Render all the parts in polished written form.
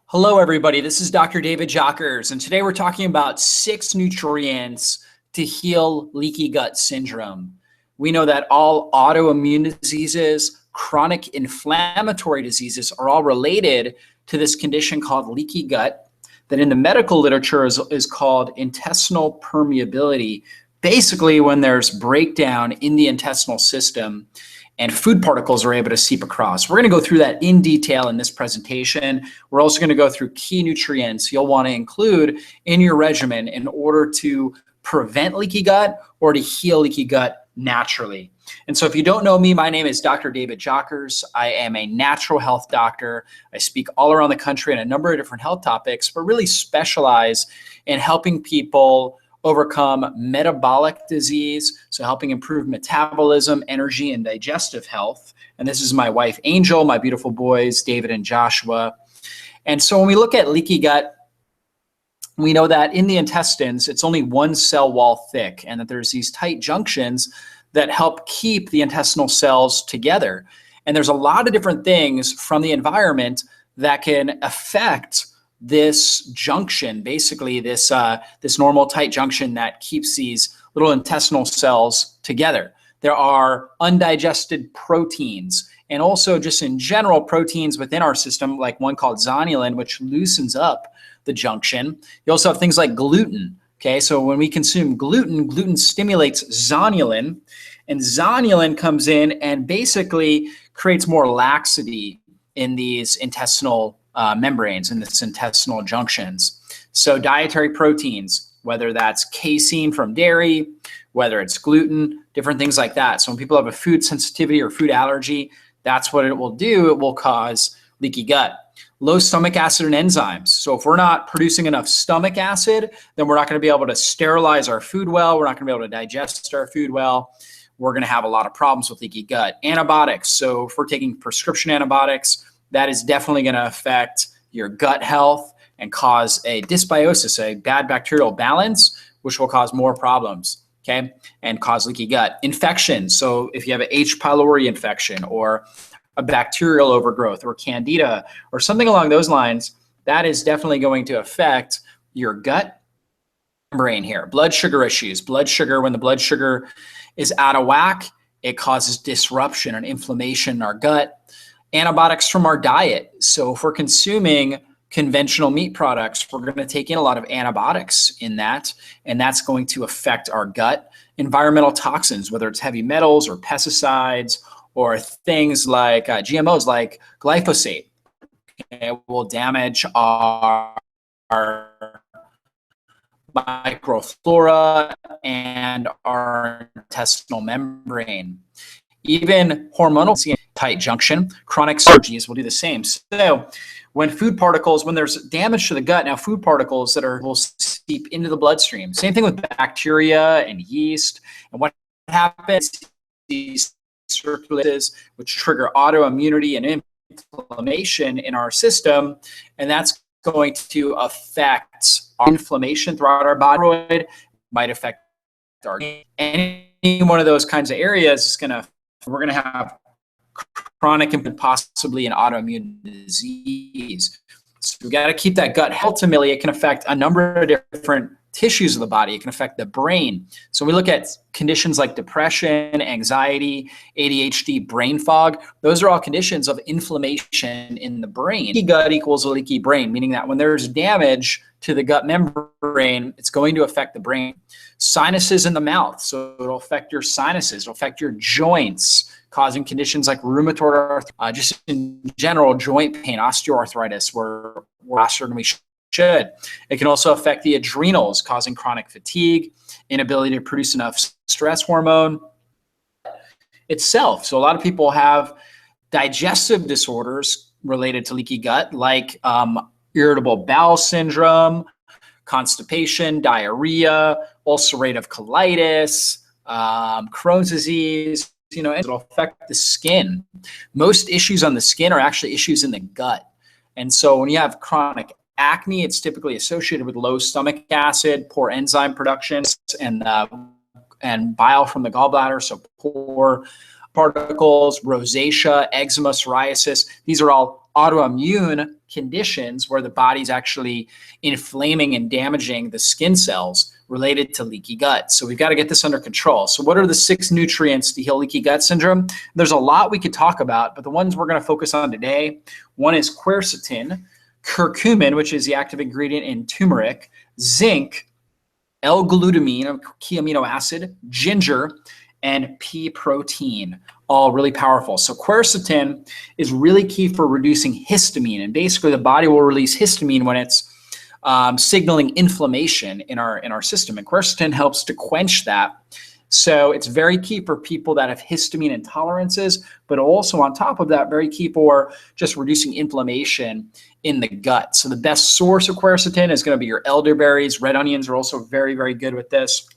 Hello, everybody. This is Dr. David Jockers, and today we're talking about 6 nutrients to heal leaky gut syndrome. We know that all autoimmune diseases, chronic inflammatory diseases are all related to this condition called leaky gut that in the medical literature is called intestinal permeability. Basically, when there's breakdown in the intestinal system, and food particles are able to seep across. We're going to go through that in detail in this presentation. We're also going to go through key nutrients you'll want to include in your regimen in order to prevent leaky gut or to heal leaky gut naturally. And so if you don't know me, my name is Dr. David Jockers. I am a natural health doctor. I speak all around the country on a number of different health topics, but really specialize in helping people overcome metabolic disease, so helping improve metabolism, energy, and digestive health. And this is my wife, Angel, my beautiful boys, David and Joshua. And so when we look at leaky gut, we know that in the intestines, it's only one cell wall thick, and that there's these tight junctions that help keep the intestinal cells together. And there's a lot of different things from the environment that can affect this junction, basically this normal tight junction that keeps these little intestinal cells together. There are undigested proteins, and also just in general proteins within our system, like one called zonulin, which loosens up the junction. You also have things like gluten. Okay, so when we consume gluten, gluten stimulates zonulin, and zonulin comes in and basically creates more laxity in these intestinal membranes, in these intestinal junctions. So dietary proteins, whether that's casein from dairy, whether it's gluten, different things like that. So when people have a food sensitivity or food allergy, that's what it will do. It will cause leaky gut. Low stomach acid and enzymes. So if we're not producing enough stomach acid, then we're not going to be able to sterilize our food well. We're not going to be able to digest our food well. We're going to have a lot of problems with leaky gut. Antibiotics. So if we're taking prescription antibiotics, that is definitely going to affect your gut health and cause a dysbiosis, a bad bacterial balance, which will cause more problems, okay, and cause leaky gut. Infections. So if you have an H. pylori infection or a bacterial overgrowth or candida or something along those lines, that is definitely going to affect your gut brain here. Blood sugar issues. Blood sugar, when the blood sugar is out of whack, it causes disruption and inflammation in our gut. Antibiotics from our diet. So if we're consuming conventional meat products, we're going to take in a lot of antibiotics in that, and that's going to affect our gut. Environmental toxins, whether it's heavy metals or pesticides or things like GMOs like glyphosate, it will damage our microflora and our intestinal membrane. Even hormonal tight junction, chronic allergies will do the same. So when food particles, when there's damage to the gut, now food particles that will seep into the bloodstream. Same thing with bacteria and yeast. And what happens, these circulates, which trigger autoimmunity and inflammation in our system, and that's going to affect our inflammation throughout our body, might affect our any one of those kinds of areas is we're going to have chronic and possibly an autoimmune disease. So we got to keep that gut. Ultimately, it can affect a number of different tissues of the body. It can affect the brain. So we look at conditions like depression, anxiety, ADHD, brain fog. Those are all conditions of inflammation in the brain. Leaky gut equals a leaky brain, meaning that when there's damage to the gut membrane, it's going to affect the brain. Sinuses in the mouth. So it'll affect your sinuses. It'll affect your joints, causing conditions like rheumatoid arthritis, just in general, joint pain, osteoarthritis, where we're faster than we should. It can also affect the adrenals, causing chronic fatigue, inability to produce enough stress hormone itself. So a lot of people have digestive disorders related to leaky gut, like irritable bowel syndrome, constipation, diarrhea, ulcerative colitis, Crohn's disease, and it'll affect the skin. Most issues on the skin are actually issues in the gut. And so when you have chronic acne, it's typically associated with low stomach acid, poor enzyme production, and bile from the gallbladder, so poor particles, rosacea, eczema, psoriasis. These are all autoimmune conditions where the body's actually inflaming and damaging the skin cells related to leaky gut. So we've got to get this under control. So what are the 6 nutrients to heal leaky gut syndrome? There's a lot we could talk about, but the ones we're going to focus on today, one is quercetin, curcumin, which is the active ingredient in turmeric, zinc, L-glutamine, a key amino acid, ginger, and pea protein, all really powerful. So quercetin is really key for reducing histamine, and basically the body will release histamine when it's signaling inflammation in our system, and quercetin helps to quench that. So it's very key for people that have histamine intolerances, but also on top of that, very key for just reducing inflammation in the gut. So the best source of quercetin is going to be your elderberries. Red onions are also very, very good with this.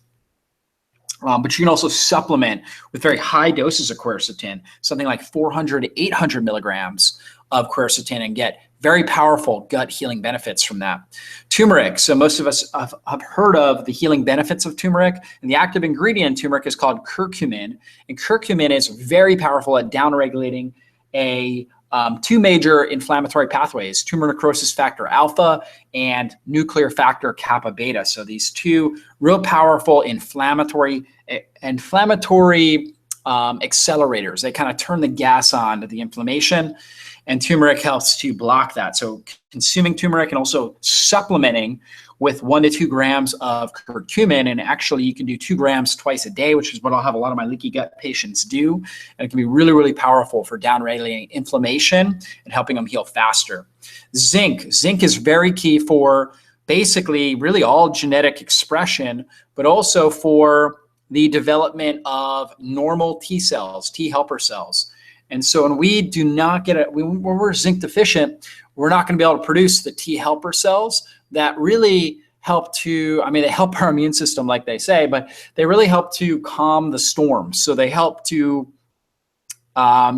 But you can also supplement with very high doses of quercetin, something like 400 to 800 milligrams of quercetin, and get very powerful gut healing benefits from that. Turmeric. So most of us have heard of the healing benefits of turmeric, and the active ingredient in turmeric is called curcumin. And curcumin is very powerful at downregulating two major inflammatory pathways, tumor necrosis factor alpha and nuclear factor kappa beta. So these two real powerful inflammatory accelerators. They kind of turn the gas on to the inflammation, and turmeric helps to block that. So consuming turmeric and also supplementing with 1 to 2 grams of curcumin, and actually you can do 2 grams twice a day, which is what I'll have a lot of my leaky gut patients do. And it can be really, really powerful for downregulating inflammation and helping them heal faster. Zinc. Zinc is very key for basically really all genetic expression, but also for the development of normal T cells, T helper cells. And so when we do not get it, when we're zinc deficient, we're not going to be able to produce the T helper cells that really help to, I mean, they help our immune system, like they say, but they really help to calm the storm. So they help to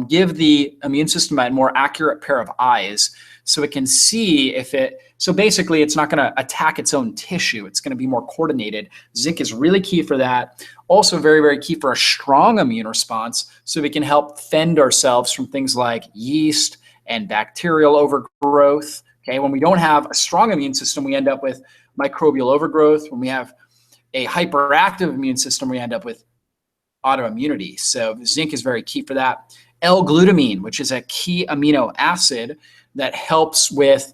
give the immune system a more accurate pair of eyes so it can see if it, so basically it's not going to attack its own tissue. It's going to be more coordinated. Zinc is really key for that. Also very, very key for a strong immune response, so we can help fend ourselves from things like yeast and bacterial overgrowth. Okay, when we don't have a strong immune system, we end up with microbial overgrowth. When we have a hyperactive immune system, we end up with autoimmunity. So zinc is very key for that. L-glutamine, which is a key amino acid that helps with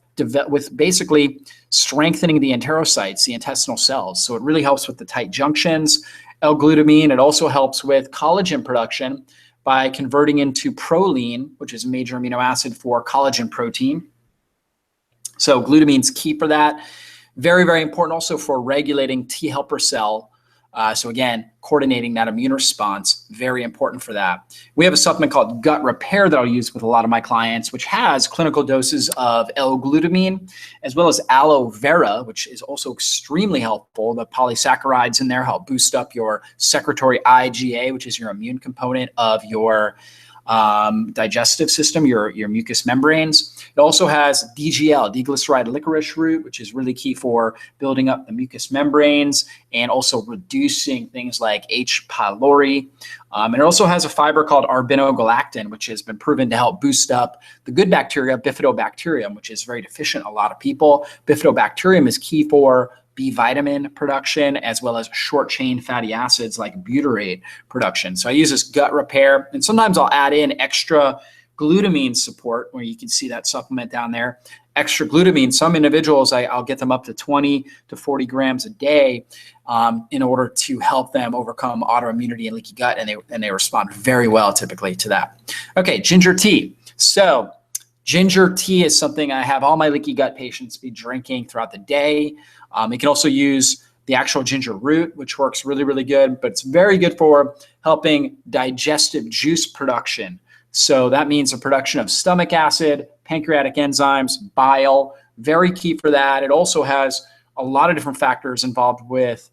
basically strengthening the enterocytes, the intestinal cells. So it really helps with the tight junctions. L-glutamine, it also helps with collagen production by converting into proline, which is a major amino acid for collagen protein. So glutamine's key for that. Very, very important also for regulating T helper cell. So again, coordinating that immune response, very important for that. We have a supplement called Gut Repair that I'll use with a lot of my clients, which has clinical doses of L-glutamine, as well as aloe vera, which is also extremely helpful. The polysaccharides in there help boost up your secretory IgA, which is your immune component of your digestive system, your mucous membranes. It also has DGL, diglyceride licorice root, which is really key for building up the mucous membranes and also reducing things like H. pylori. And it also has a fiber called arbenogalactin, which has been proven to help boost up the good bacteria, bifidobacterium, which is very deficient in a lot of people. Bifidobacterium is key for B vitamin production, as well as short chain fatty acids like butyrate production. So I use this Gut Repair, and sometimes I'll add in extra glutamine support, where you can see that supplement down there. Extra glutamine, some individuals, I'll get them up to 20 to 40 grams a day in order to help them overcome autoimmunity and leaky gut, and they respond very well typically to that. Okay, ginger tea. So ginger tea is something I have all my leaky gut patients be drinking throughout the day. You can also use the actual ginger root, which works really, really good, but it's very good for helping digestive juice production. So that means the production of stomach acid, pancreatic enzymes, bile, very key for that. It also has a lot of different factors involved with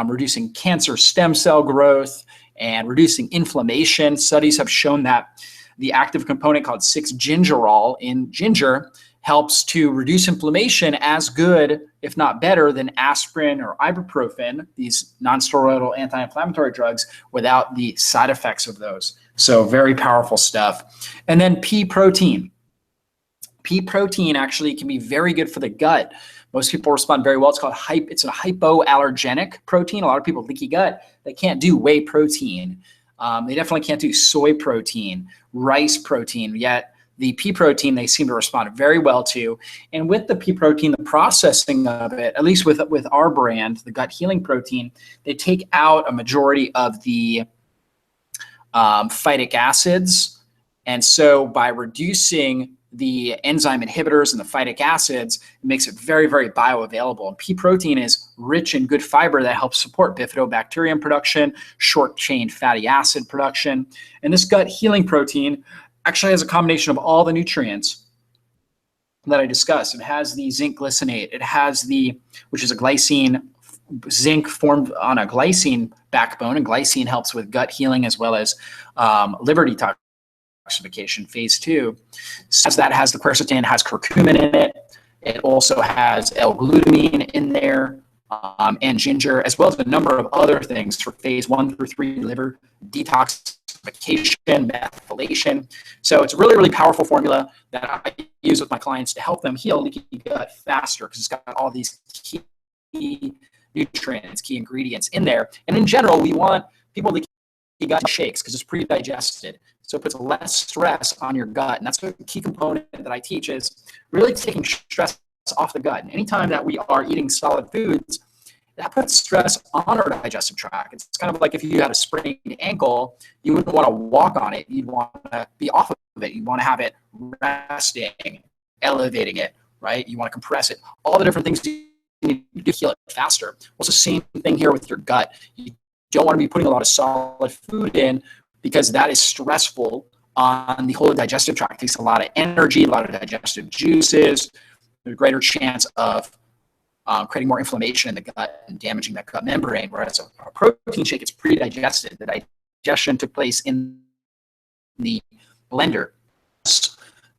reducing cancer stem cell growth and reducing inflammation. Studies have shown that the active component called 6-gingerol in ginger helps to reduce inflammation as good, if not better, than aspirin or ibuprofen, these non-steroidal anti-inflammatory drugs, without the side effects of those. So very powerful stuff. And then pea protein. Pea protein actually can be very good for the gut. Most people respond very well. It's called it's a hypoallergenic protein. A lot of people with leaky gut, they can't do whey protein. They definitely can't do soy protein, rice protein, yet the pea protein they seem to respond very well to. And with the pea protein, the processing of it, at least with our brand, the gut healing protein, they take out a majority of the phytic acids. And so by reducing the enzyme inhibitors and the phytic acids, it makes it very, very bioavailable. And pea protein is rich in good fiber that helps support bifidobacterium production, short-chain fatty acid production. And this gut healing protein actually has a combination of all the nutrients that I discussed. It has the zinc glycinate. It has which is a glycine, zinc formed on a glycine backbone, and glycine helps with gut healing as well as liver detoxification, phase 2. So that has the quercetin, has curcumin in it. It also has L-glutamine in there, and ginger, as well as a number of other things for phase 1 through 3 liver detoxification, methylation. So it's a really, really powerful formula that I use with my clients to help them heal leaky gut faster, because it's got all these key nutrients, key ingredients in there. And in general, we want people with leaky gut shakes because it's pre-digested. So it puts less stress on your gut. And that's a key component that I teach, is really taking stress off the gut. And anytime that we are eating solid foods, that puts stress on our digestive tract. It's kind of like if you had a sprained ankle, you wouldn't want to walk on it. You'd want to be off of it. You want to have it resting, elevating it, right? You want to compress it. All the different things you need to do to heal it faster. Well, it's the same thing here with your gut. You don't want to be putting a lot of solid food in, because that is stressful on the whole digestive tract. It takes a lot of energy, a lot of digestive juices. There's a greater chance of creating more inflammation in the gut and damaging that gut membrane. Whereas a protein shake, it's pre-digested. The digestion took place in the blender.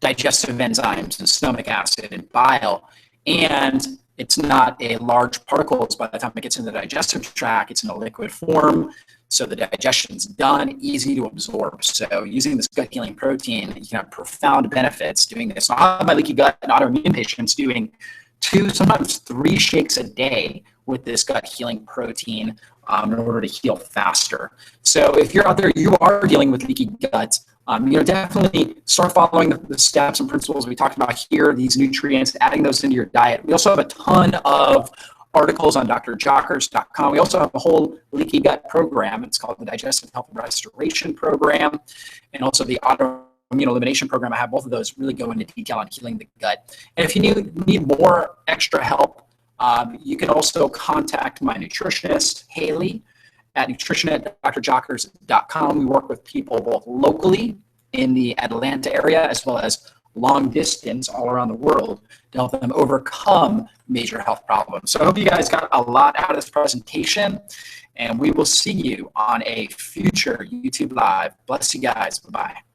Digestive enzymes and stomach acid and bile. And it's not a large particles. By the time it gets in the digestive tract, it's in a liquid form. So the digestion's done, easy to absorb. So using this gut healing protein, you can have profound benefits doing this. So I have my leaky gut and autoimmune patients doing 2, sometimes 3 shakes a day with this gut healing protein in order to heal faster. So if you're out there, you are dealing with leaky gut, definitely start following the steps and principles we talked about here, these nutrients, adding those into your diet. We also have a ton of articles on drjockers.com. We also have a whole leaky gut program. It's called the Digestive Health and Restoration Program, and also the autoimmune elimination program. I have both of those really go into detail on healing the gut. And if you need more extra help, you can also contact my nutritionist, Haley, at nutrition@drjockers.com. We work with people both locally in the Atlanta area as well as long distance all around the world to help them overcome major health problems. So I hope you guys got a lot out of this presentation, and we will see you on a future YouTube Live. Bless you guys. Bye-bye.